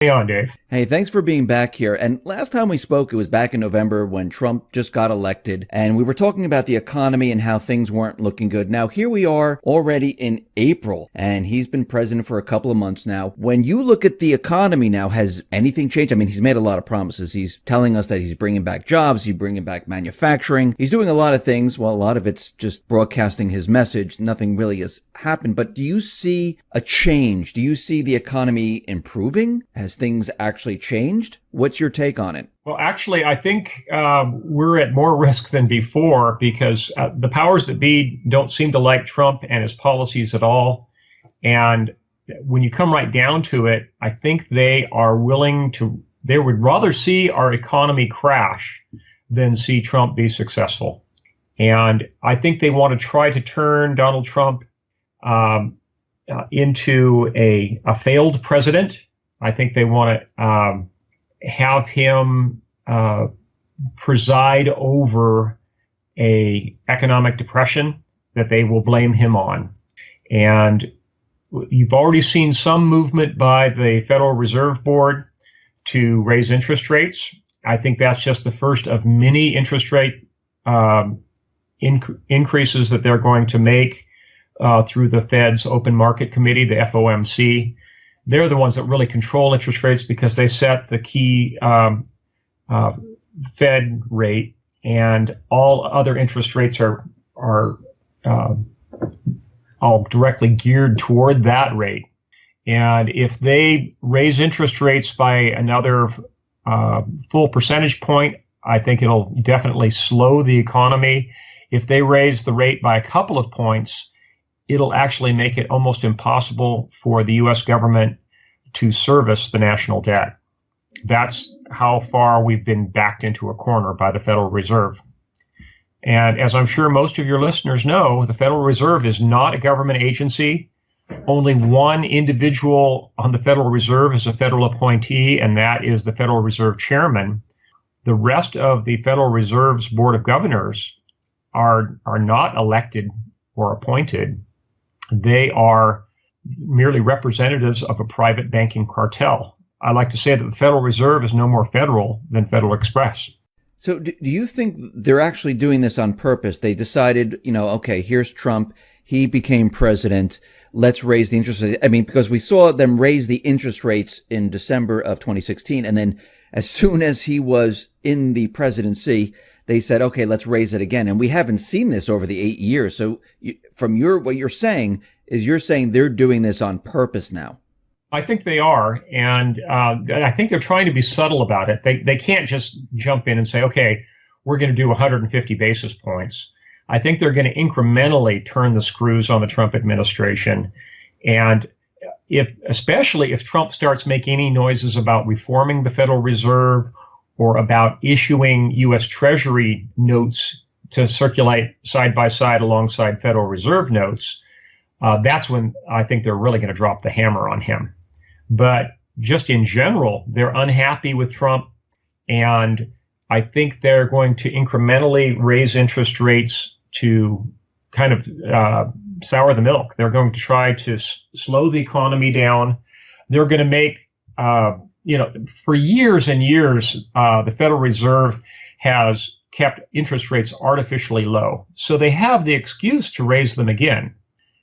Hey on, Dave. Hey, thanks for being back here. And last time we spoke, it was back in November when Trump just got elected, and we were talking about the economy and how things weren't looking good. Now, here we are already in April, and he's been president for a couple of months now. When you look at the economy now, has anything changed? I mean, he's made a lot of promises. He's telling us that he's bringing back jobs, he's bringing back manufacturing. He's doing a lot of things. Well, a lot of it's just broadcasting his message. Nothing really has happened. But do you see a change? Do you see the economy improving? Has things actually changed? What's your take on it? Well, actually, I think we're at more risk than before because the powers that be don't seem to like Trump and his policies at all. And when you come right down to it, I think they would rather see our economy crash than see Trump be successful. And I think they want to try to turn Donald Trump into a failed president. I think they want to have him preside over a economic depression that they will blame him on. And you've already seen some movement by the Federal Reserve Board to raise interest rates. I think that's just the first of many interest rate increases that they're going to make through the Fed's Open Market Committee, the FOMC. They're the ones that really control interest rates because they set the key Fed rate, and all other interest rates are all directly geared toward that rate. And if they raise interest rates by another full percentage point, I think it'll definitely slow the economy. If they raise the rate by a couple of points, it'll actually make it almost impossible for the U.S. government to service the national debt. That's how far we've been backed into a corner by the Federal Reserve. And as I'm sure most of your listeners know, the Federal Reserve is not a government agency. Only one individual on the Federal Reserve is a federal appointee, and that is the Federal Reserve Chairman. The rest of the Federal Reserve's Board of Governors are not elected or appointed. They are merely representatives of a private banking cartel. I like to say that the Federal Reserve is no more federal than Federal Express. So do you think they're actually doing this on purpose? They decided, okay, here's Trump. He became president. Let's raise the interest rate. I mean, because we saw them raise the interest rates in December of 2016. And then as soon as he was in the presidency, they said, okay, let's raise it again. And we haven't seen this over the 8 years. So from what you're saying is you're saying they're doing this on purpose now. I think they are. And I think they're trying to be subtle about it. They can't just jump in and say, okay, we're going to do 150 basis points. I think they're going to incrementally turn the screws on the Trump administration. And especially if Trump starts making any noises about reforming the Federal Reserve or about issuing U.S. Treasury notes to circulate side by side alongside Federal Reserve notes, that's when I think they're really going to drop the hammer on him. But just in general, they're unhappy with Trump, and I think they're going to incrementally raise interest rates to kind of sour the milk. They're going to try to slow the economy down. They're going to make for years and years, the Federal Reserve has kept interest rates artificially low. So they have the excuse to raise them again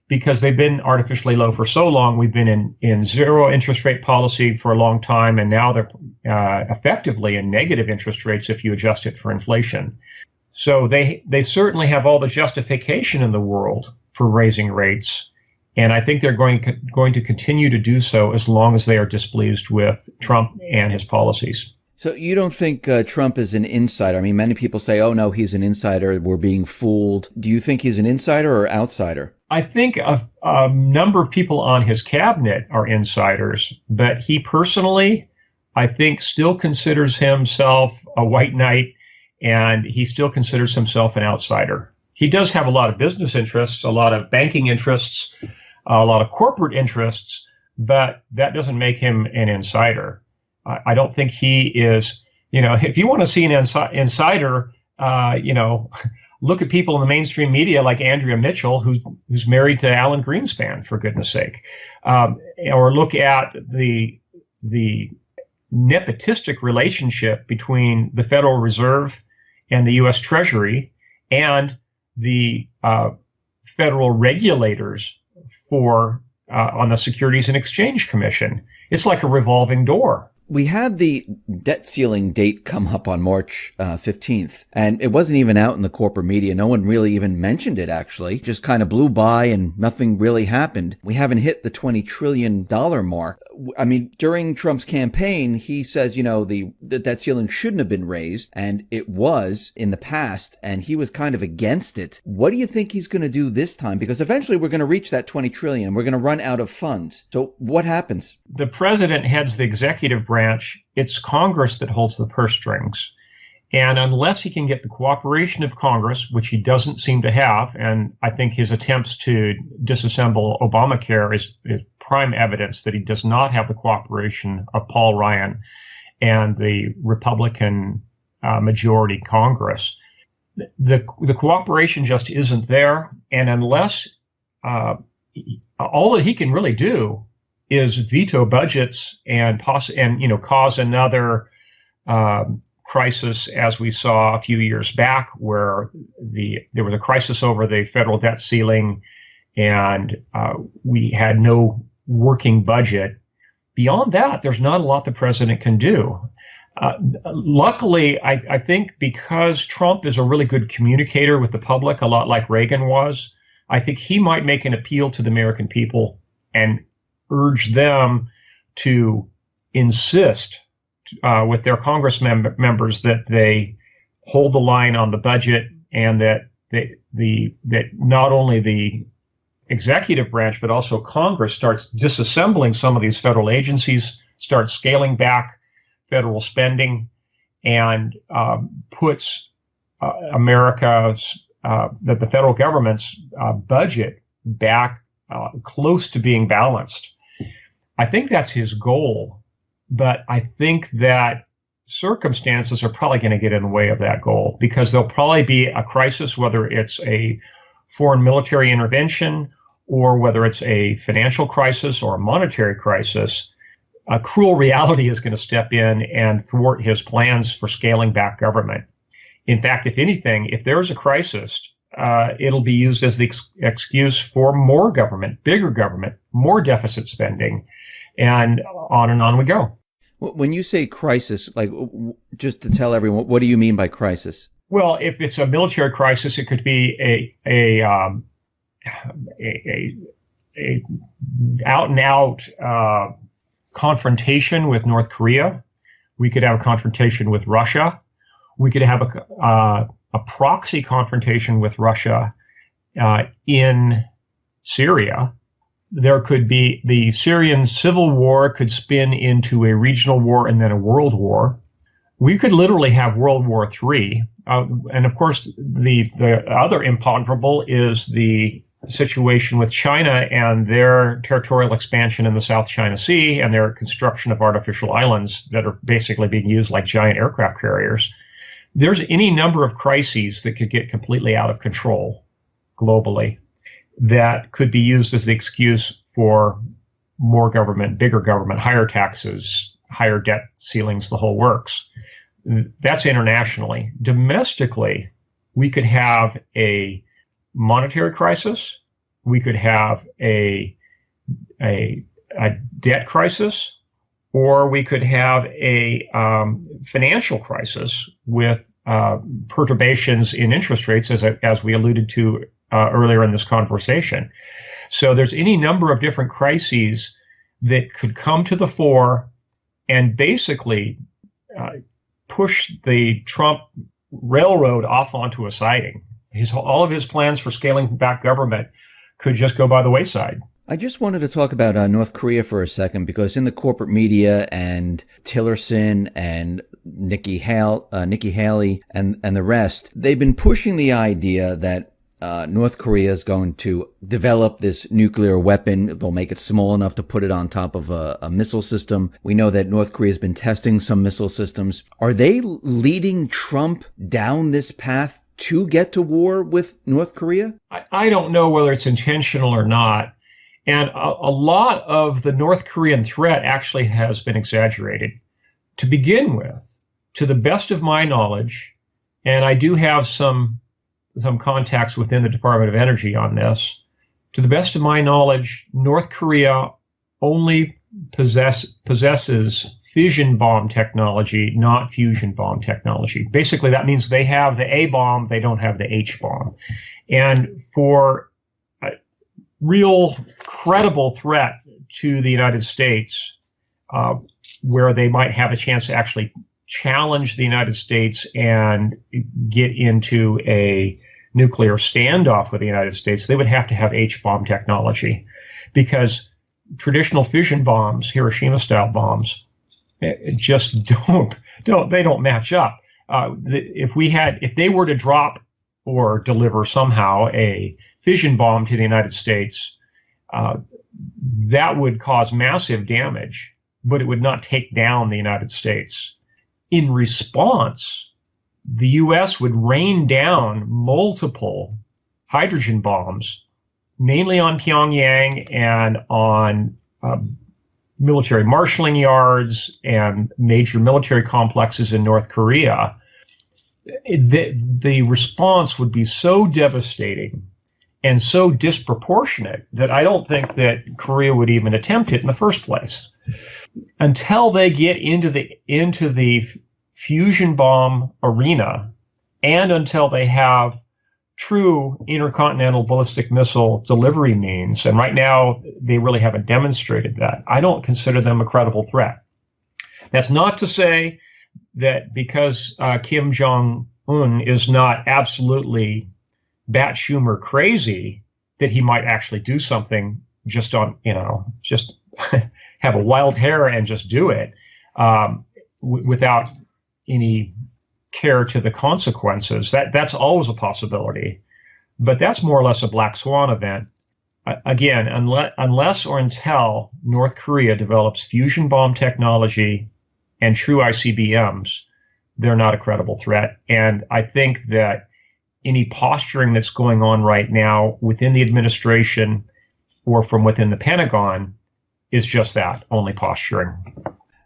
because they've been artificially low for so long. We've been in zero interest rate policy for a long time, and now they're effectively in negative interest rates if you adjust it for inflation. So they certainly have all the justification in the world for raising rates. And I think they're going to continue to do so as long as they are displeased with Trump and his policies. So you don't think Trump is an insider? I mean, many people say, oh, no, he's an insider. We're being fooled. Do you think he's an insider or outsider? I think a number of people on his cabinet are insiders, but he personally, I think, still considers himself a white knight, and he still considers himself an outsider. He does have a lot of business interests, a lot of banking interests, a lot of corporate interests, but that doesn't make him an insider. I don't think he is, if you want to see an insider, look at people in the mainstream media like Andrea Mitchell, who's married to Alan Greenspan, for goodness sake, or look at the nepotistic relationship between the Federal Reserve and the U.S. Treasury and the federal regulators for on the Securities and Exchange Commission. It's like a revolving door. We had the debt ceiling date come up on March 15th, and it wasn't even out in the corporate media. No one really even mentioned it, actually. Just kind of blew by and nothing really happened. We haven't hit the $20 trillion mark. I mean, during Trump's campaign, he says, the debt ceiling shouldn't have been raised, and it was in the past, and he was kind of against it. What do you think he's going to do this time? Because eventually we're going to reach that $20 trillion. We're going to run out of funds. So what happens? The president heads the executive branch. It's Congress that holds the purse strings. And unless he can get the cooperation of Congress, which he doesn't seem to have, and I think his attempts to disassemble Obamacare is prime evidence that he does not have the cooperation of Paul Ryan and the Republican majority Congress. The cooperation just isn't there. And unless all that he can really do is veto budgets and cause another crisis, as we saw a few years back, where there was a crisis over the federal debt ceiling, and we had no working budget. Beyond that, there's not a lot the president can do. Luckily, I think because Trump is a really good communicator with the public, a lot like Reagan was, I think he might make an appeal to the American people and urge them to insist with their Congress members that they hold the line on the budget, and that not only the executive branch but also Congress starts disassembling some of these federal agencies, starts scaling back federal spending, and puts the federal government's budget back close to being balanced. I think that's his goal. But I think that circumstances are probably going to get in the way of that goal, because there'll probably be a crisis, whether it's a foreign military intervention or whether it's a financial crisis or a monetary crisis. A cruel reality is going to step in and thwart his plans for scaling back government. In fact, if anything, if there's a crisis, it'll be used as the excuse for more government, bigger government, more deficit spending, and on we go. When you say crisis, like, just to tell everyone, what do you mean by crisis? Well, if it's a military crisis, it could be a out and out confrontation with North Korea. We could have a confrontation with Russia. We could have a proxy confrontation with Russia in Syria. There could be the Syrian civil war could spin into a regional war and then a world war. We could literally have World War III. And of course, the other imponderable is the situation with China and their territorial expansion in the South China Sea and their construction of artificial islands that are basically being used like giant aircraft carriers. There's any number of crises that could get completely out of control globally that could be used as the excuse for more government, bigger government, higher taxes, higher debt ceilings, the whole works. That's internationally. Domestically, we could have a monetary crisis. We could have a debt crisis, or we could have a financial crisis with perturbations in interest rates, as we alluded to earlier in this conversation. So there's any number of different crises that could come to the fore and basically push the Trump railroad off onto a siding. All of his plans for scaling back government could just go by the wayside. I just wanted to talk about North Korea for a second, because in the corporate media and Tillerson and Nikki Haley and the rest, they've been pushing the idea that North Korea is going to develop this nuclear weapon. They'll make it small enough to put it on top of a missile system. We know that North Korea has been testing some missile systems. Are they leading Trump down this path to get to war with North Korea? I don't know whether it's intentional or not. And a lot of the North Korean threat actually has been exaggerated. To begin with, to the best of my knowledge, and I do have some contacts within the Department of Energy on this, to the best of my knowledge, North Korea only possesses fission bomb technology, not fusion bomb technology. Basically, that means they have the A bomb, they don't have the H bomb. And for a real credible threat to the United States, where they might have a chance to actually challenge the United States and get into a nuclear standoff with the United States, they would have to have H-bomb technology, because traditional fission bombs, Hiroshima-style bombs, just don't match up. If they were to drop or deliver somehow a fission bomb to the United States, that would cause massive damage, but it would not take down the United States. In response, the U.S. would rain down multiple hydrogen bombs, mainly on Pyongyang and on military marshalling yards and major military complexes in North Korea. The response would be so devastating and so disproportionate that I don't think that Korea would even attempt it in the first place. Until they get into the fusion bomb arena, and until they have true intercontinental ballistic missile delivery means, and right now they really haven't demonstrated that, I don't consider them a credible threat. That's not to say that because Kim Jong-un is not absolutely bat-Schumer crazy, that he might actually do something just have a wild hair and just do it without any care to the consequences. That's always a possibility, but that's more or less a black swan event. Again, unless or until North Korea develops fusion bomb technology and true ICBMs, they're not a credible threat. And I think that any posturing that's going on right now within the administration or from within the Pentagon is just that, only posturing.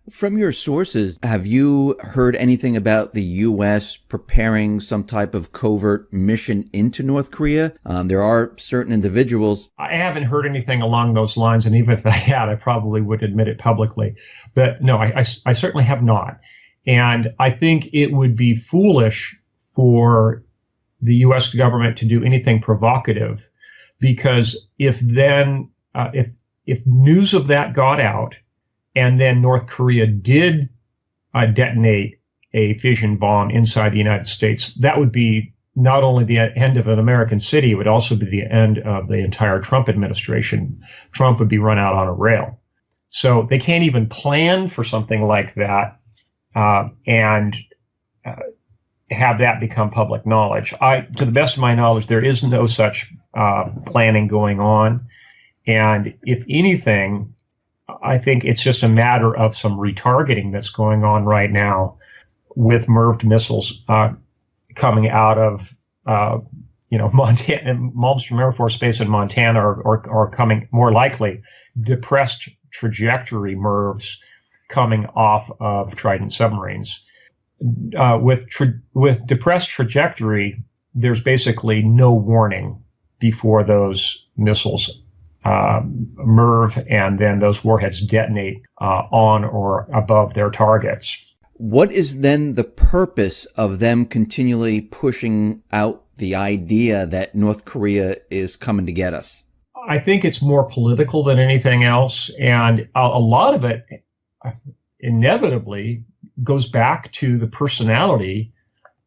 From your sources, have you heard anything about the U.S. preparing some type of covert mission into North Korea? There are certain individuals. I haven't heard anything along those lines, and even if I had, I probably would admit it publicly. But no, I certainly have not. And I think it would be foolish for the U.S. government to do anything provocative, because if news of that got out, and then North Korea did detonate a fission bomb inside the United States, that would be not only the end of an American city, it would also be the end of the entire Trump administration. Trump would be run out on a rail. So they can't even plan for something like that and have that become public knowledge. To the best of my knowledge, there is no such planning going on. And if anything, I think it's just a matter of some retargeting that's going on right now with MIRV missiles coming out of, Montana, Malmstrom Air Force Base in Montana, or coming more likely depressed trajectory MIRVs coming off of Trident submarines. With depressed trajectory, there's basically no warning before those missiles MIRV, and then those warheads detonate on or above their targets. What is then the purpose of them continually pushing out the idea that North Korea is coming to get us? I think it's more political than anything else, and a lot of it inevitably goes back to the personality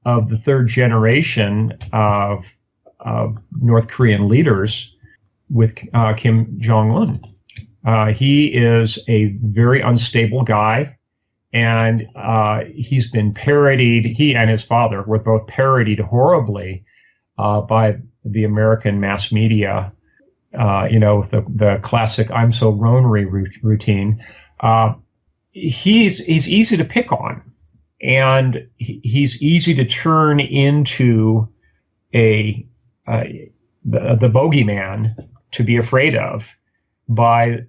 of the third generation of North Korean leaders with Kim Jong-un. He is a very unstable guy, and he's been parodied. He and his father were both parodied horribly by the American mass media, with the classic "I'm so Ronery" routine. He's easy to pick on, and he's easy to turn into the bogeyman to be afraid of by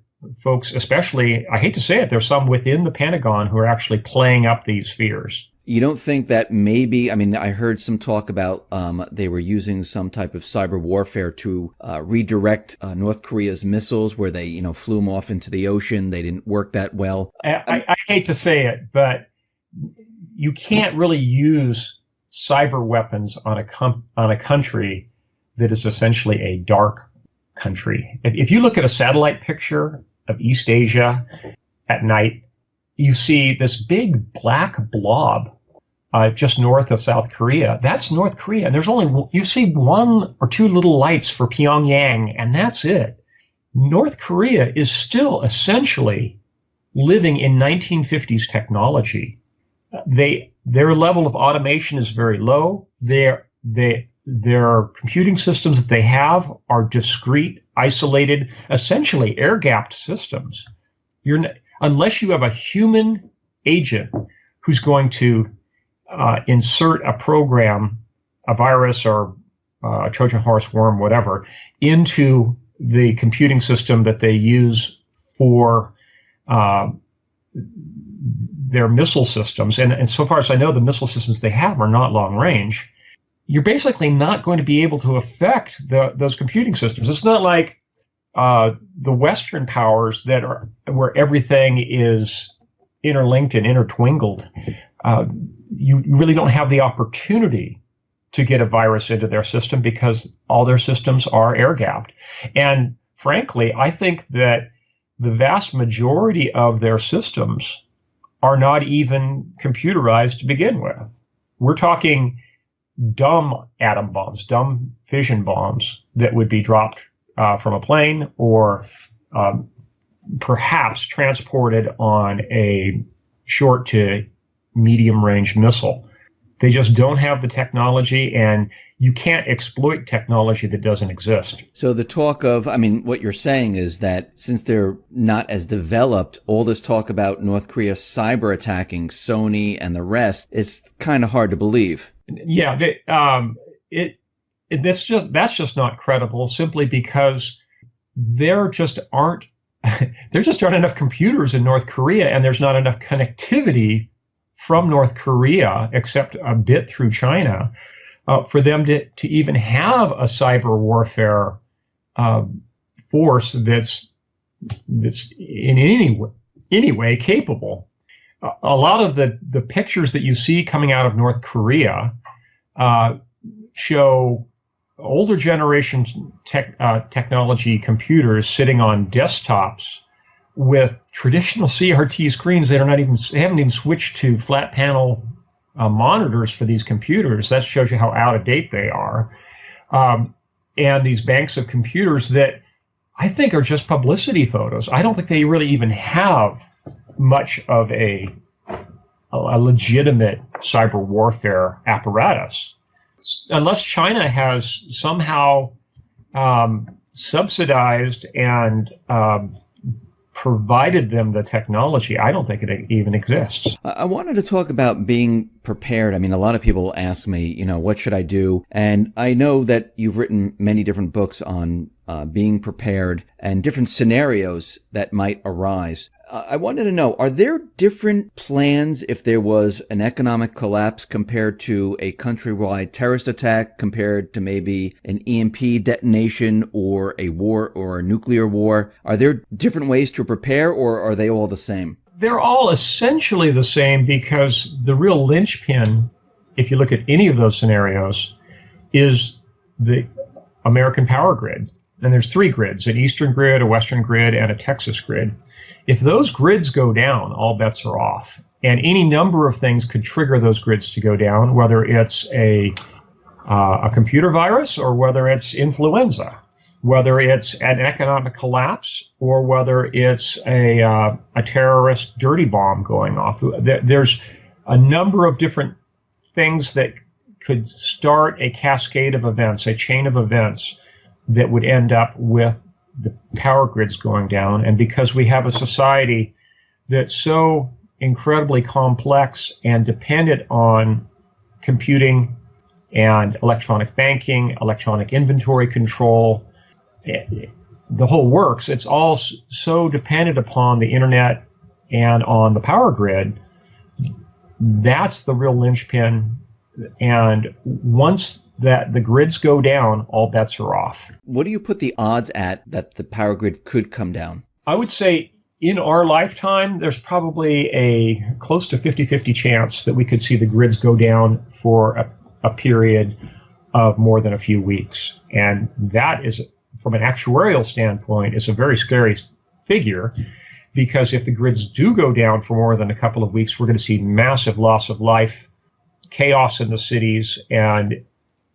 folks, especially, I hate to say it, there's some within the Pentagon who are actually playing up these fears. You don't think that maybe, I mean, I heard some talk about they were using some type of cyber warfare to redirect North Korea's missiles where they, flew them off into the ocean. They didn't work that well. I hate to say it, but you can't really use cyber weapons on a country that is essentially a dark country. If you look at a satellite picture of East Asia at night, you see this big black blob just north of South Korea. That's North Korea. And you see one or two little lights for Pyongyang, and that's it. North Korea is still essentially living in 1950s technology. Their level of automation is very low. Their computing systems that they have are discrete, isolated, essentially air-gapped systems. Unless you have a human agent who's going to insert a program, a virus or a Trojan horse worm, whatever, into the computing system that they use for their missile systems, and so far as I know, the missile systems they have are not long range, you're basically not going to be able to affect those computing systems. It's not like the Western powers where everything is interlinked and intertwinkled. You really don't have the opportunity to get a virus into their system because all their systems are air-gapped. And frankly, I think that the vast majority of their systems are not even computerized to begin with. We're talking dumb atom bombs, dumb fission bombs that would be dropped from a plane or perhaps transported on a short to medium range missile. They just don't have the technology, and you can't exploit technology that doesn't exist. So the talk of, what you're saying is that since they're not as developed, all this talk about North Korea cyber attacking Sony and the rest is kind of hard to believe. Yeah, that's just not credible, simply because there just aren't enough computers in North Korea, and there's not enough connectivity from North Korea, except a bit through China, for them to even have a cyber warfare force that's in any way capable. A lot of the pictures that you see coming out of North Korea show older generation technology computers sitting on desktops with traditional CRT screens that haven't even switched to flat panel monitors for these computers. That shows you how out of date they are. And these banks of computers that I think are just publicity photos. I don't think they really even have much of a legitimate cyber warfare apparatus. Unless China has somehow subsidized and provided them the technology, I don't think it even exists. I wanted to talk about being prepared. A lot of people ask me, what should I do? And I know that you've written many different books on being prepared and different scenarios that might arise. I wanted to know, are there different plans if there was an economic collapse compared to a countrywide terrorist attack, compared to maybe an EMP detonation or a war or a nuclear war? Are there different ways to prepare, or are they all the same? They're all essentially the same, because the real linchpin, if you look at any of those scenarios, is the American power grid. And there's three grids: an Eastern grid, a Western grid, and a Texas grid. If those grids go down, all bets are off. And any number of things could trigger those grids to go down, whether it's a computer virus or whether it's influenza, whether it's an economic collapse or whether it's a terrorist dirty bomb going off. There's a number of different things that could start a cascade of events, a chain of events that would end up with the power grids going down. And because we have a society that's so incredibly complex and dependent on computing and electronic banking, electronic inventory control, the whole works, it's all so dependent upon the internet and on the power grid. That's the real linchpin. And once that the grids go down, all bets are off. What do you put the odds at that the power grid could come down? I would say in our lifetime, there's probably a close to 50-50 chance that we could see the grids go down for a period of more than a few weeks. And that is, from an actuarial standpoint, is a very scary figure, because if the grids do go down for more than a couple of weeks, we're going to see massive loss of life, chaos in the cities, and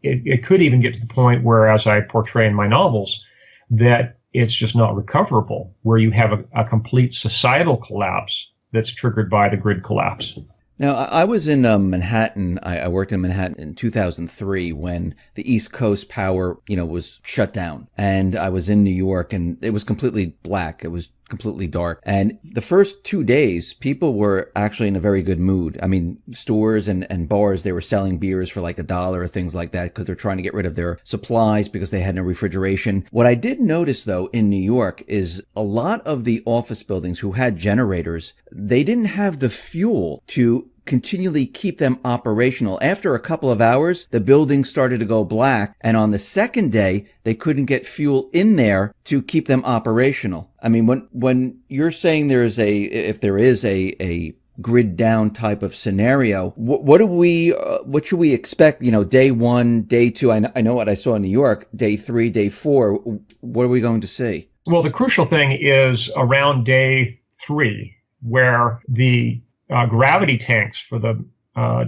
it could even get to the point where, as I portray in my novels, that it's just not recoverable, where you have a complete societal collapse that's triggered by the grid collapse. Now, I was in Manhattan. I worked in Manhattan in 2003 when the East Coast power, was shut down. And I was in New York, and it was completely black. It was completely dark. And the first 2 days, people were actually in a very good mood. I mean, stores and bars, they were selling beers for like $1 or things like that, because they're trying to get rid of their supplies because they had no refrigeration. What I did notice, though, in New York is a lot of the office buildings who had generators, they didn't have the fuel to continually keep them operational. After a couple of hours, the building started to go black, and on the second day, they couldn't get fuel in there to keep them operational. I mean, when you're saying if there is a grid down type of scenario, what should we expect? Day 1, day 2. I know what I saw in New York. Day 3, day 4. What are we going to see? Well, the crucial thing is around day 3, where the gravity tanks for the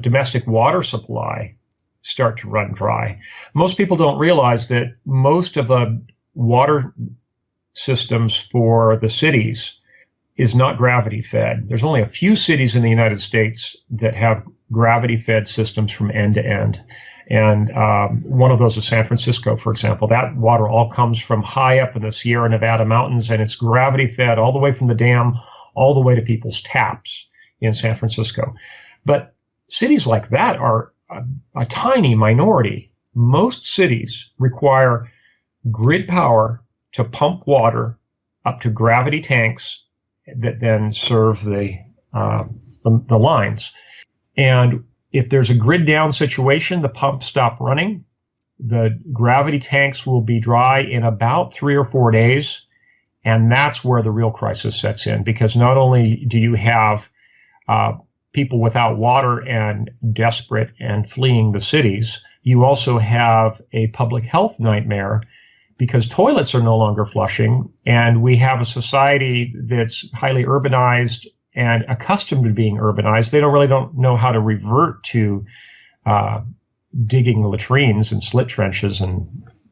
domestic water supply start to run dry. Most people don't realize that most of the water systems for the cities is not gravity fed. There's only a few cities in the United States that have gravity fed systems from end to end. And one of those is San Francisco, for example. That water all comes from high up in the Sierra Nevada mountains, and it's gravity fed all the way from the dam all the way to people's taps in San Francisco. But cities like that are a tiny minority. Most cities require grid power to pump water up to gravity tanks that then serve the lines. And if there's a grid down situation, the pumps stop running. The gravity tanks will be dry in about 3 or 4 days. And that's where the real crisis sets in, because not only do you have people without water and desperate and fleeing the cities, you also have a public health nightmare because toilets are no longer flushing, and we have a society that's highly urbanized and accustomed to being urbanized. They don't know how to revert to digging latrines and slit trenches and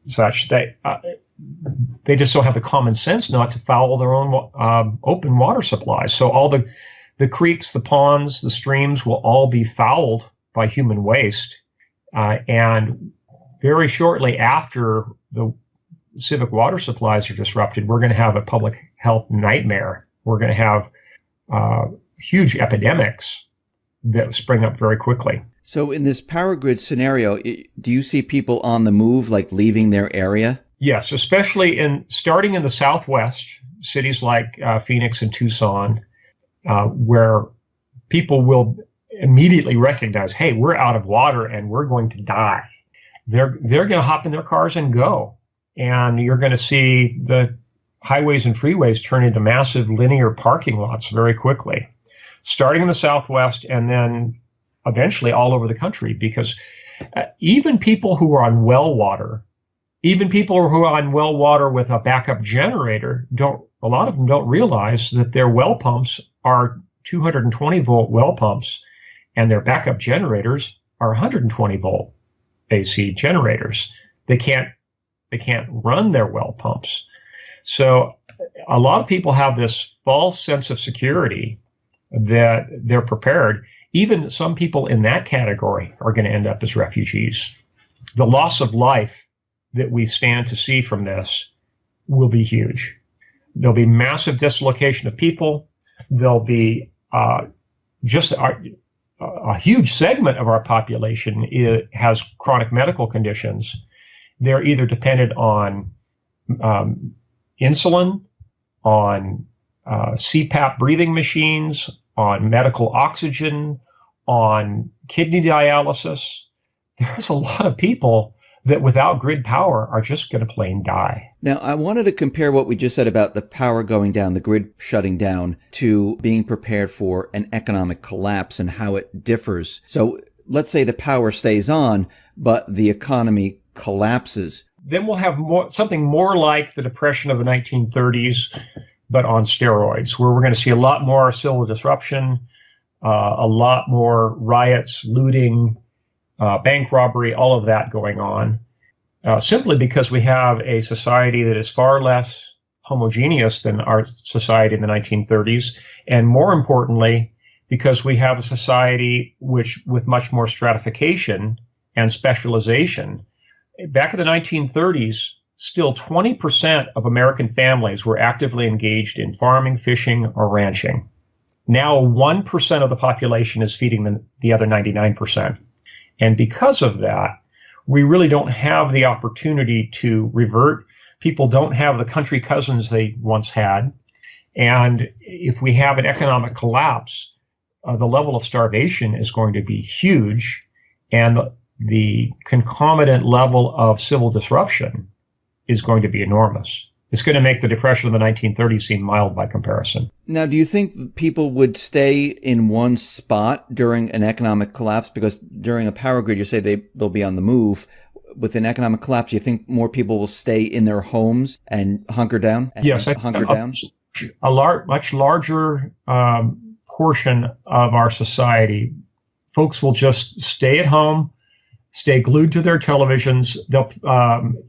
such. They just don't have the common sense not to foul their own open water supplies. So all the creeks, the ponds, the streams will all be fouled by human waste. And very shortly after the civic water supplies are disrupted, we're going to have a public health nightmare. We're going to have huge epidemics that spring up very quickly. So in this power grid scenario, do you see people on the move, like leaving their area? Yes, especially starting in the Southwest, cities like Phoenix and Tucson, where people will immediately recognize, hey, we're out of water and we're going to die. They're going to hop in their cars and go. And you're going to see the highways and freeways turn into massive linear parking lots very quickly, starting in the Southwest and then eventually all over the country, because even people who are on well water, even people who are on well water with a backup generator, a lot of them don't realize that their well pumps are 220 volt well pumps and their backup generators are 120 volt AC generators. They can't run their well pumps. So a lot of people have this false sense of security that they're prepared. Even some people in that category are going to end up as refugees. The loss of life that we stand to see from this will be huge. There'll be massive dislocation of people. There'll be just a huge segment of our population has chronic medical conditions. They're either dependent on insulin, on CPAP breathing machines, on medical oxygen, on kidney dialysis. There's a lot of people that without grid power are just going to plain die. Now, I wanted to compare what we just said about the power going down, the grid shutting down, to being prepared for an economic collapse and how it differs. So let's say the power stays on, but the economy collapses. Then we'll have something more like the Depression of the 1930s, but on steroids, where we're going to see a lot more civil disruption, a lot more riots, looting, bank robbery, all of that going on, simply because we have a society that is far less homogeneous than our society in the 1930s, and more importantly, because we have a society with much more stratification and specialization. Back in the 1930s, still 20% of American families were actively engaged in farming, fishing, or ranching. Now 1% of the population is feeding the other 99%. And because of that, we really don't have the opportunity to revert. People don't have the country cousins they once had. And if we have an economic collapse, the level of starvation is going to be huge. And the concomitant level of civil disruption is going to be enormous. It's going to make the Depression of the 1930s seem mild by comparison. Now, do you think people would stay in one spot during an economic collapse? Because during a power grid, you say they'll be on the move. With an economic collapse, you think more people will stay in their homes and hunker down? Yes, hunker down. Much larger portion of our society, folks will just stay at home, stay glued to their televisions. They'll,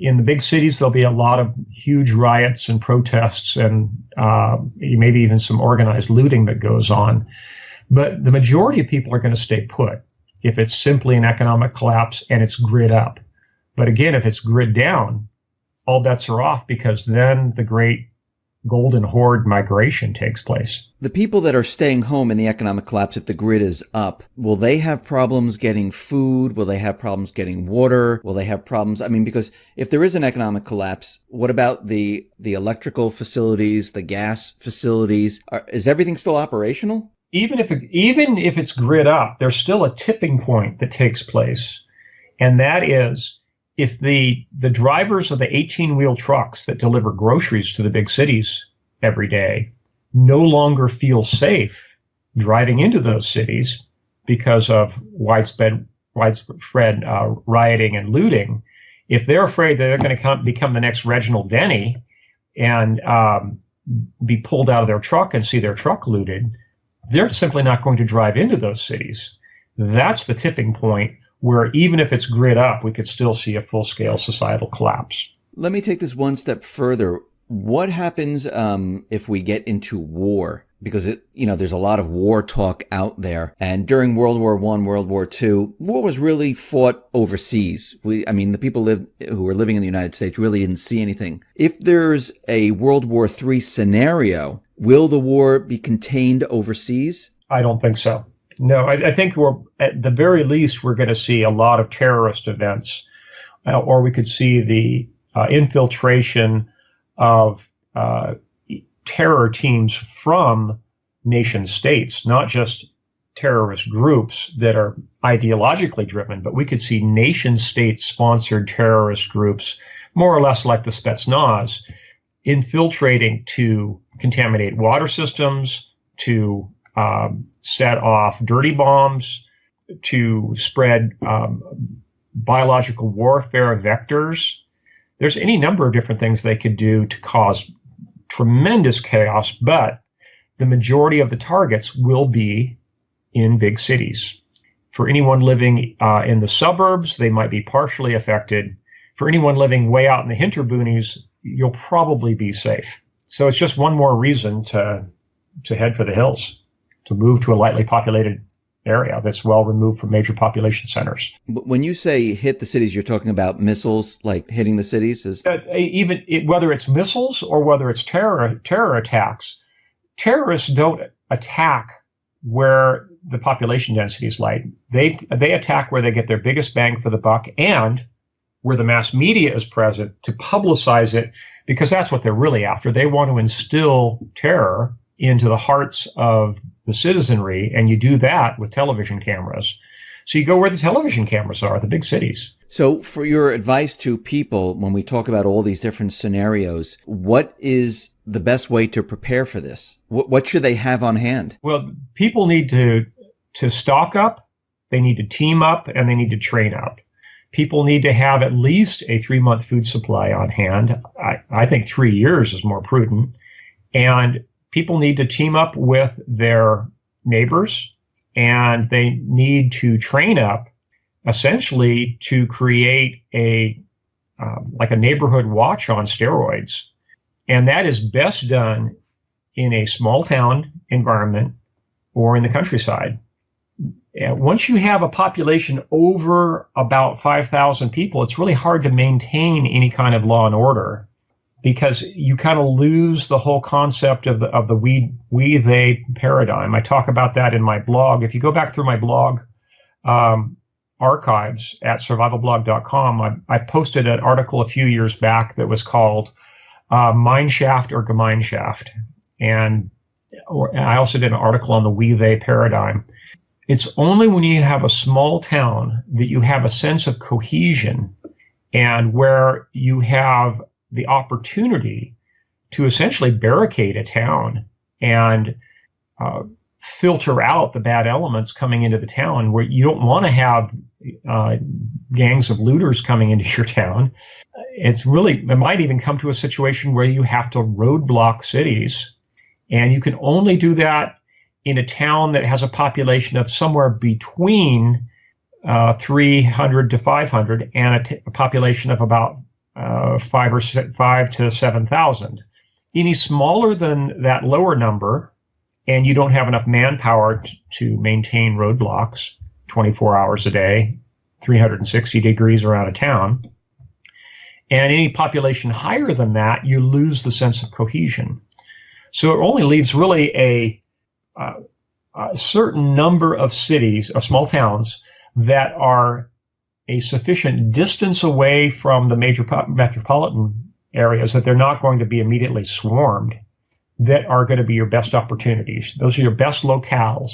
in the big cities, there'll be a lot of huge riots and protests and maybe even some organized looting that goes on. But the majority of people are going to stay put if it's simply an economic collapse and it's grid up. But again, if it's grid down, all bets are off, because then the great golden horde migration takes place. The people that are staying home in the economic collapse, if the grid is up, will they have problems getting food? Will they have problems getting water? Will they have problems? I mean, because if there is an economic collapse, what about the electrical facilities, the gas facilities? Is everything still operational? Even if it's grid up, there's still a tipping point that takes place. And that is, if the drivers of the 18-wheel trucks that deliver groceries to the big cities every day no longer feel safe driving into those cities because of widespread rioting and looting, if they're afraid that they're going to become the next Reginald Denny and be pulled out of their truck and see their truck looted, they're simply not going to drive into those cities. That's the tipping point where even if it's grid up, we could still see a full-scale societal collapse. Let me take this one step further. What happens if we get into war? Because there's a lot of war talk out there. And during World War I, World War II, war was really fought overseas. The people who were living in the United States really didn't see anything. If there's a World War III scenario, will the war be contained overseas? I don't think so. No, I think at the very least, we're going to see a lot of terrorist events, or we could see the infiltration of terror teams from nation states, not just terrorist groups that are ideologically driven, but we could see nation state sponsored terrorist groups, more or less like the Spetsnaz, infiltrating to contaminate water systems, to set off dirty bombs, to spread biological warfare vectors. There's any number of different things they could do to cause tremendous chaos, but the majority of the targets will be in big cities. For anyone living in the suburbs, they might be partially affected. For anyone living way out in the hinterboonies, you'll probably be safe. So it's just one more reason to head for the hills, to move to a lightly populated area that's well removed from major population centers. When you say hit the cities, you're talking about missiles, like hitting the cities? Whether it's missiles or whether it's terror attacks, terrorists don't attack where the population density is light. They attack where they get their biggest bang for the buck, and where the mass media is present to publicize it, because that's what they're really after. They want to instill terror into the hearts of the citizenry, and you do that with television cameras. So you go where the television cameras are, the big cities. So for your advice to people, when we talk about all these different scenarios, what is the best way to prepare for this? What should they have on hand? Well, people need to stock up, they need to team up, and they need to train up. People need to have at least a 3-month food supply on hand. I think 3 years is more prudent. And people need to team up with their neighbors, and they need to train up essentially to create like a neighborhood watch on steroids. And that is best done in a small town environment or in the countryside. Once you have a population over about 5,000 people, it's really hard to maintain any kind of law and order, because you kind of lose the whole concept of the we-they paradigm. I talk about that in my blog. If you go back through my blog archives at survivalblog.com, I posted an article a few years back that was called Mineshaft or Gemeinschaft. And I also did an article on the we-they paradigm. It's only when you have a small town that you have a sense of cohesion, and where you have the opportunity to essentially barricade a town and filter out the bad elements coming into the town, where you don't want to have gangs of looters coming into your town. It might even come to a situation where you have to roadblock cities, and you can only do that in a town that has a population of somewhere between 300 to 500 and a population of about 5 to 7,000. Any smaller than that lower number, and you don't have enough manpower to maintain roadblocks 24 hours a day, 360 degrees around a town. And any population higher than that, you lose the sense of cohesion. So it only leaves really a certain number of cities, or small towns, that are a sufficient distance away from the major metropolitan areas that they're not going to be immediately swarmed, that are going to be your best opportunities. Those are your best locales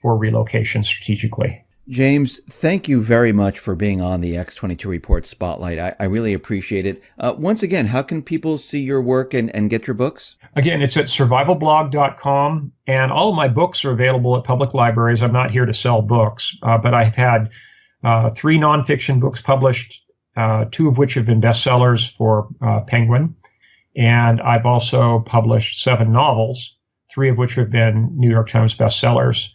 for relocation strategically. James, thank you very much for being on the X22 Report Spotlight. I really appreciate it. Once again, how can people see your work and get your books? Again, it's at survivalblog.com, and all of my books are available at public libraries. I'm not here to sell books, but I've had 3 nonfiction books published, 2 of which have been bestsellers for Penguin. And I've also published 7 novels, 3 of which have been New York Times bestsellers.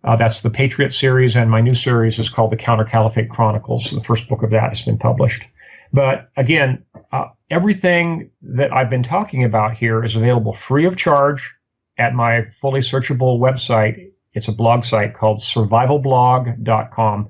That's the Patriot series, and my new series is called The Counter Caliphate Chronicles. The first book of that has been published. But again, everything that I've been talking about here is available free of charge at my fully searchable website. It's a blog site called survivalblog.com.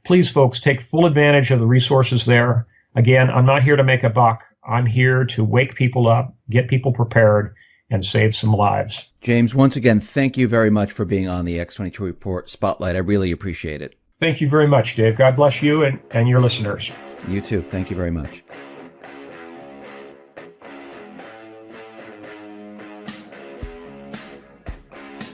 Please, folks, take full advantage of the resources there. Again, I'm not here to make a buck. I'm here to wake people up, get people prepared, and save some lives. James, once again, thank you very much for being on the X22 Report Spotlight. I really appreciate it. Thank you very much, Dave. God bless you and your listeners. You too. Thank you very much.